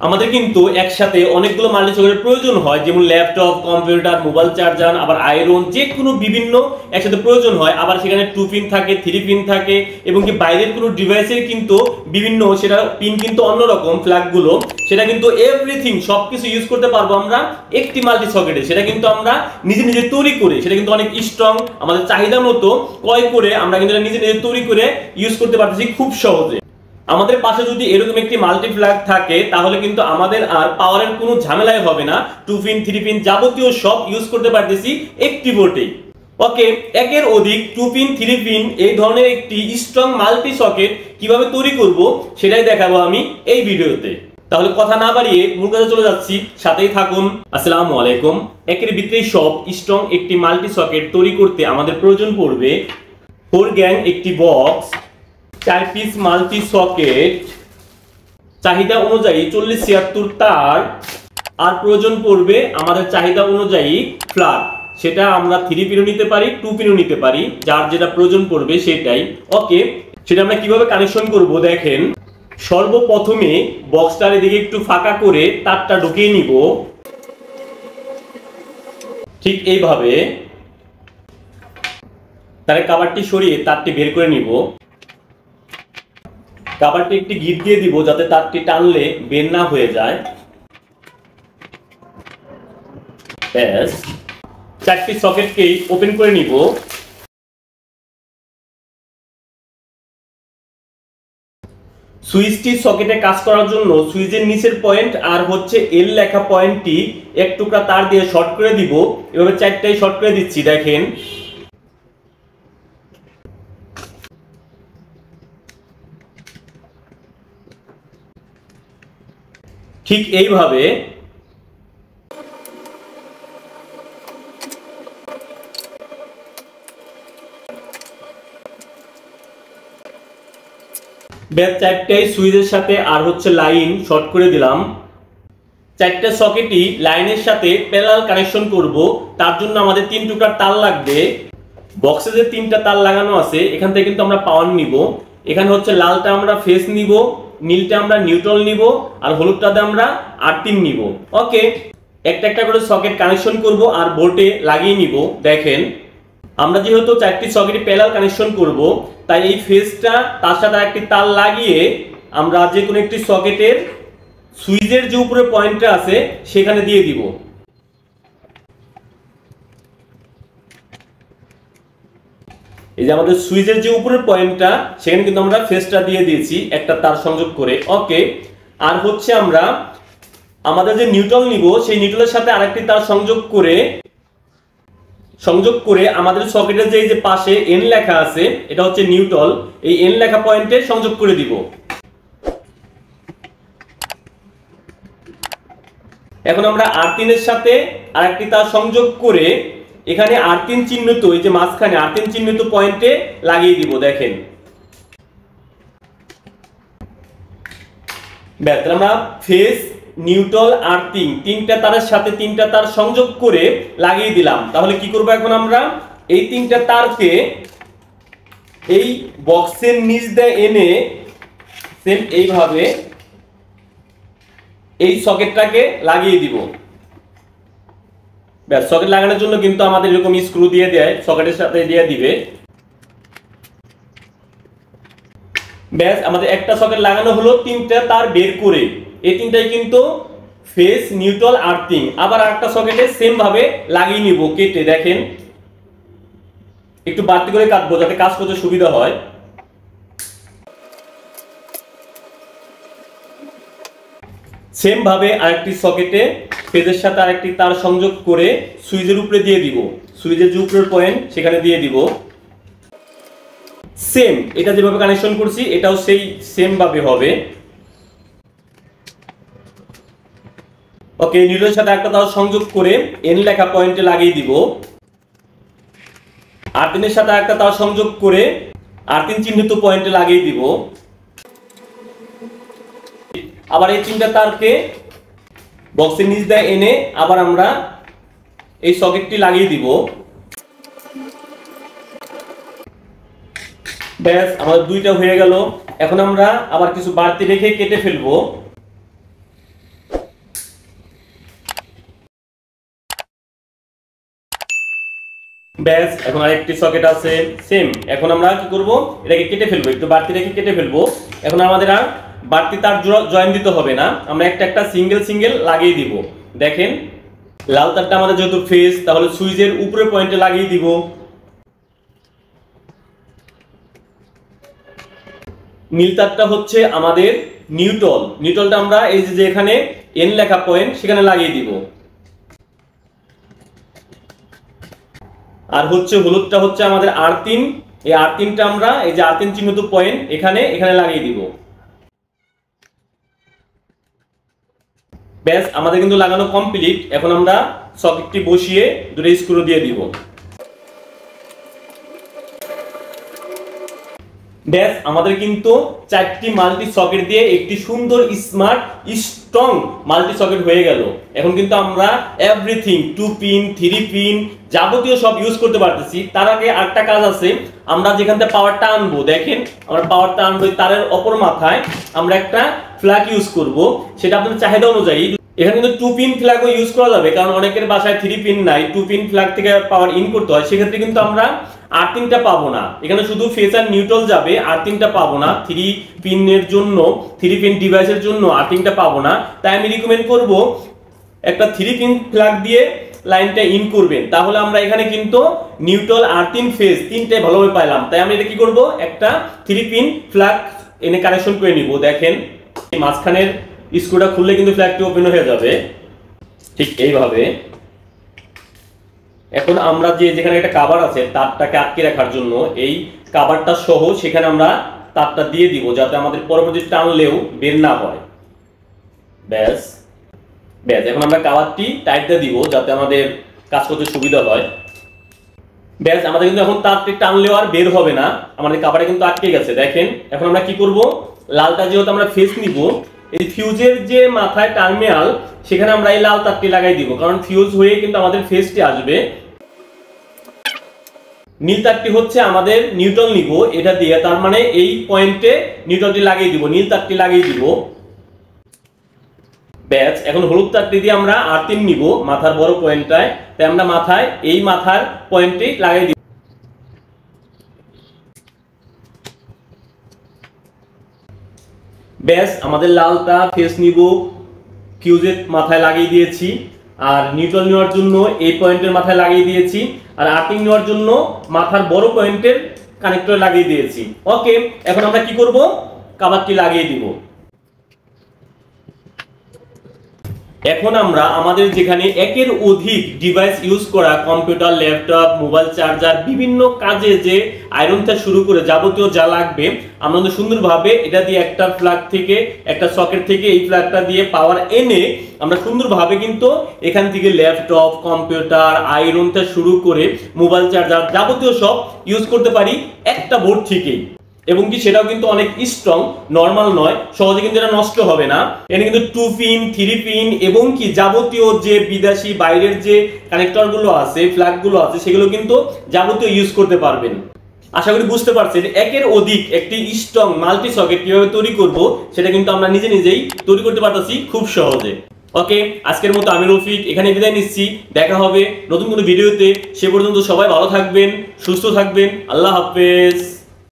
আমাদের কিন্তু একসাথে অনেকগুলো মাল্টি সকেটের প্রয়োজন হয়, যেমন ল্যাপটপ, কম্পিউটার, মোবাইল চার্জার, আবার আয়রন, যে কোনো বিভিন্ন একসাথে প্রয়োজন হয়। আবার সেখানে 2 পিন থাকে, 3 পিন থাকে, এবং কি বাইরের কোনো ডিভাইসের কিন্তু বিভিন্ন সেটা পিন কিন্তু অন্যরকম ফ্ল্যাগগুলো, সেটা কিন্তু এভরিথিং সবকিছু ইউজ করতে পারবো আমরা একটি মাল্টি সকেটে। সেটা কিন্তু আমরা নিজে নিজে তৈরি করে, সেটা কিন্তু অনেক স্ট্রং, আমাদের চাহিদা মতো ক্রয় করে আমরা কিন্তু নিজে নিজে তৈরি করে ইউজ করতে পারতেছি খুব সহজে। আমাদের পাশে যদি এরকম একটি মাল্টি ফ্ল্যাগ থাকে তাহলে কিন্তু আমাদের আর পাওয়ারের কোনো ঝামেলাই হবে না। 2 পিন, 3 পিন যাবতীয় সব ইউজ করতে পারতেছি একটি বোর্ডে। ওকে, একের অধিক 2 পিন, 3 পিন এই ধরনের একটি স্ট্রং মাল্টি সকেট কিভাবে তৈরি করব সেটাই দেখাবো আমি এই ভিডিওতে। তাহলে কথা না বাড়িয়ে মূল কাজে চলে যাচ্ছি, সাথেই থাকুন। আসসালামু আলাইকুম। একের ভিতরে সব স্ট্রং একটি মাল্টি সকেট তৈরি করতে আমাদের প্রয়োজন পড়বে 4 গ্যাং একটি বক্স, 4 পিস মাল্টি সকেট, চাহিদা অনুযায়ী 40-76 তার, আর প্রয়োজন পড়বে আমাদের চাহিদা অনুযায়ী ফ্ল্যাগ। সেটা আমরা 3 পিনও নিতে পারি, 2 পিনও নিতে পারি, যার যেটা প্রয়োজন পড়বে সেটাই। ওকে, সেটা আমরা কিভাবে কানেকশন করব দেখেন। সর্বপ্রথমে বক্সটার এদিকে একটু ফাঁকা করে তারটা ঢুকিয়ে নিব, ঠিক এইভাবে। তার কভারটি সরিয়ে তারটি বের করে নিব। কভারটি একটি গিট দিয়ে দিব যাতে তারটি টানলে বের না হয়ে যায়। ব্যাস, 4টি সকেটকেই ওপেন করে নিব। সুইচটি সকেটে কাজ করার জন্য সুইচের নিচের পয়েন্ট আর হচ্ছে এল লেখা পয়েন্টটি এক টুকরা তার দিয়ে শর্ট করে দিব। এভাবে 4টাই শর্ট করে দিচ্ছি দেখেন। ঠিক এইভাবে ব্যাস 4টাই সুইচের সাথে আর হচ্ছে লাইন শর্ট করে দিলাম। 4টা সকেটই লাইনের সাথে প্যারালাল কানেকশন করব। তার জন্য আমাদের 3 টুকরা তার লাগবে। বক্সে যে 3টা তার লাগানো আছে এখান থেকে কিন্তু আমরা পাওয়ার নিব। এখানে হচ্ছে লালটা আমরা ফেস নিব, নীলটা আমরা নিউট্রাল নিব, আর হলুদটাতে আমরা আর্থিং নিব। ওকে, একটা একটা করে সকেট কানেকশন করব আর বোর্ডে লাগিয়ে নিব। দেখেন, আমরা যেহেতু 4টি সকেটে প্যারালাল কানেকশন করব, তাই এই ফেসটা তার সাথে একটি তার লাগিয়ে আমরা যে কোনো একটি সকেটের সুইচের যে উপরে পয়েন্টটা আছে সেখানে দিয়ে দিব। এই যে আমাদের সুইচের যে উপরের পয়েন্টটা সেখানে কিন্তু আমরা ফেসটা দিয়ে দিয়েছি একটা তার সংযোগ করে। ওকে, আর হচ্ছে আমরা আমাদের যে নিউট্রাল নিব সেই নিউট্রালের সাথে আরেকটি তার সংযোগ করে আমাদের সকেটের যে পাশে এন লেখা আছে এটা হচ্ছে নিউট্রাল, এই এন লেখা পয়েন্টে সংযোগ করে দিব। এখন আমরা আর্থিং এর সাথে আরেকটি তার সংযোগ করে এখানে আর্থিং চিহ্নিত, এই যে মাঝখানে আর্থিং চিহ্নিত পয়েন্টে লাগিয়ে দিব। দেখেন, ব্যাস, আমরা ফেস, নিউট্রাল, আর্থিং 3টা তারের সাথে 3টা তার সংযোগ করে লাগিয়ে দিলাম। তাহলে কি করব এখন আমরা এই 3টা তারকে এই বক্সের নিচ দিয়ে এনে সেম এইভাবে এই সকেটটাকে লাগিয়ে দিব। ব্যাস, সকেট লাগানোর জন্য কিন্তু আমাদের এরকম স্ক্রু দিয়ে দেয়, সকেটের সাথে দিয়ে দিবে। ব্যাস, আমাদের একটা সকেট লাগানো হলো। 3টা তার বের করে এই 3টাই কিন্তু ফেস, নিউট্রাল, আর্থিং। আবার আরেকটা সকেটে সেম ভাবে লাগিয়ে নিব কেটে। দেখেন, একটু বাড়তি করে কাটবো যাতে কাজ করতে সুবিধা হয়। সেম ভাবে আরেকটি সকেটে ফেজের সাথে আরেকটি তার সংযোগ করে সুইচের উপরে দিয়ে দিব। সুইচের যে উপরের পয়েন্ট সেখানে দিয়ে দিব। সেম এটা যেভাবে কানেকশন করছি এটাও সেই সেম ভাবে হবে। ওকে, নিউট্রালের সাথে একটা তার সংযোগ করে এন লেখা পয়েন্টে লাগিয়ে দিব। আর্থিনের সাথে একটা তার সংযোগ করে আর্থিন চিহ্নিত পয়েন্টে লাগিয়ে দিব। আবার এই 3টা তারকে বক্সের নিচ দিয়ে এনে আবার আমরা এই সকেটটি লাগিয়ে দিব। ব্যাস, আমাদের 2টা হয়ে গেল। এখন আমরা আবার কিছু বাড়তি রেখে কেটে ফেলবো। ব্যাস এখন আরেকটি সকেট আছে সেম। এখন আমরা কি করব, এটাকে কেটে ফেলবো, একটু বাড়তি রেখে কেটে ফেলবো। এখন আমাদের আর বাড়তি তার জয়েন দিতে হবে না, আমরা একটা একটা সিঙ্গেল সিঙ্গেল লাগিয়ে দিব। দেখেন লাল তারটা আমাদের যেহেতু ফেস, তাহলে সুইচের উপরের পয়েন্টে লাগিয়ে দিব। নীল তারটা হচ্ছে আমাদের নিউট্রাল, নিউট্রালটা আমরা এই যে এখানে এন লেখা পয়েন্ট সেখানে লাগিয়ে দিব। আর হচ্ছে হলুদটা হচ্ছে আমাদের R3, এই R3টা আমরা এই যে R3 চিহ্নিত পয়েন্ট এখানে এখানে লাগিয়ে দিব। ব্যাস আমাদের কিন্তু লাগানো কমপ্লিট। এখন আমরা সকেটটি বসিয়ে দুটো স্ক্রু দিয়ে দিব। ব্যাস আমাদের কিন্তু 4টি মাল্টি সকেট দিয়ে একটি সুন্দর স্মার্ট স্ট্রং মাল্টি সকেট হয়ে গেল। এখন কিন্তু আমরা এভরিথিং 2 পিন 3 পিন যাবতীয় সব ইউজ করতে পারতেছি। তার আগে আরেকটা কাজ আছে, আমরা যেখান থেকে পাওয়ারটা আনবো, দেখেন আমরা পাওয়ারটা আনবো তারের অপর মাথায় আমরা একটা ফ্ল্যাগ ইউজ করব, সেটা আপনাদের চাহিদা অনুযায়ী। এখানে কিন্তু 2 পিন ফ্ল্যাগও ইউজ করা যাবে, কারণ অনেকের বাসায় 3 পিন নাই, 2 পিন ফ্ল্যাগ থেকে পাওয়ার ইন করতে হয়। সেক্ষেত্রে কিন্তু আমরা R3টা পাবো না, এখানে শুধু ফেস আর নিউট্রাল যাবে, R3টা পাবো না। 3 পিনের জন্য 3 পিন ডিভাইসের জন্য R3টা পাবো না। তাই আমি রিকমেন্ড করব একটা 3 পিন ফ্ল্যাগ দিয়ে লাইনটা ইন করবেন, তাহলে আমরা এখানে কিন্তু নিউট্রাল R3 ফেস তিনটাই ভালোভাবে পাইলাম। তাই আমি এটা কি করব, একটা 3 পিন ফ্ল্যাগ এনে কানেকশন করে নিব। দেখেন মাঝখানের স্ক্রুটা খুললে কিন্তু ফ্ল্যাগটি ওপেন হয়ে যাবে, ঠিক এইভাবে। এখন আমরা যেখানে একটা কভার আছে তারটাকে আটকে রাখার জন্য, এই কভারটা সহ সেখানে আমরা তারটা দিয়ে দিব, যাতে আমাদের পরবর্তী টানলেও বের না হয়। ব্যাস ব্যাস এখন আমরা কভারটি টাইট দিয়ে দিব, যাতে আমাদের কাজ করতে সুবিধা হয়। ব্যাস আমাদের কিন্তু এখন তারটি টানলেও আর বের হবে না, আমাদের কভারে কিন্তু আটকে গেছে। দেখেন এখন আমরা কি করব, লালটা যেহেতু আমরা ফেস নিব, এই ফিউজের যে মাথায় টার্মিনাল সেখানে আমরা এই লাল তারটি লাগাই দিব, কারণ ফিউজ হয়ে কিন্তু আমাদের ফেসটি আসবে। নীল তারটি হচ্ছে আমাদের নিউট্রাল নিব এটা দিয়ে, তার মানে এই পয়েন্টে নিউট্রালটি লাগিয়ে দিব, নীল তারটি লাগিয়ে দিব। ব্যাস এখন হলুদ তারটি দিয়ে আমরা R3 নিব মাথার বড় পয়েন্টটায়, তাই আমরা মাথায় এই মাথার পয়েন্টে লাগিয়ে দিব। ব্যাস আমাদের লালটা ফেস নিব, ফিউজের মাথায় লাগিয়ে দিয়েছি, আর নিউট্রাল নেওয়ার জন্য এই পয়েন্টের মাথায় লাগিয়ে দিয়েছি, আর আর্থিং নেওয়ার জন্য মাথার বড় পয়েন্টের কানেক্টর লাগিয়ে দিয়েছি। ওকে, এখন আমরা কি করব, কভারটি লাগিয়ে দিব। এখন আমরা আমাদের যেখানে একের অধিক ডিভাইস ইউজ করা, কম্পিউটার, ল্যাপটপ, মোবাইল চার্জার, বিভিন্ন কাজে যে আয়রন থেকে শুরু করে যাবতীয় যা লাগবে, আমরা সুন্দরভাবে এটা দিয়ে একটা প্লাগ থেকে একটা সকেট থেকে এই প্লাগটা দিয়ে পাওয়ার এনে আমরা সুন্দরভাবে কিন্তু এখান থেকে ল্যাপটপ, কম্পিউটার, আয়রন থেকে শুরু করে মোবাইল চার্জার যাবতীয় সব ইউজ করতে পারি একটা বোর্ড থেকেই। এবং কি সেটাও কিন্তু অনেক স্ট্রং, নরমাল নয়, সহজে কিন্তু এটা নষ্ট হবে না। এখানে কিন্তু 2 পিন 3 পিন এবং কি যাবতীয় যে বিদেশি বাইরের যে কানেক্টর গুলো আছে, ফ্ল্যাগ গুলো আছে, সেগুলো কিন্তু যাবতীয় ইউজ করতে পারবেন। আশা করি বুঝতে পারছেন একের অধিক একটি স্ট্রং মাল্টি সকেট কিভাবে তৈরি করব, সেটা কিন্তু আমরা নিজে নিজেই তৈরি করতে পারতেছি খুব সহজে। ওকে, আজকের মতো আমি রফিক এখানে বিদায় নিচ্ছি। দেখা হবে নতুন কোনো ভিডিওতে। সে পর্যন্ত সবাই ভালো থাকবেন, সুস্থ থাকবেন। আল্লাহ হাফেজ।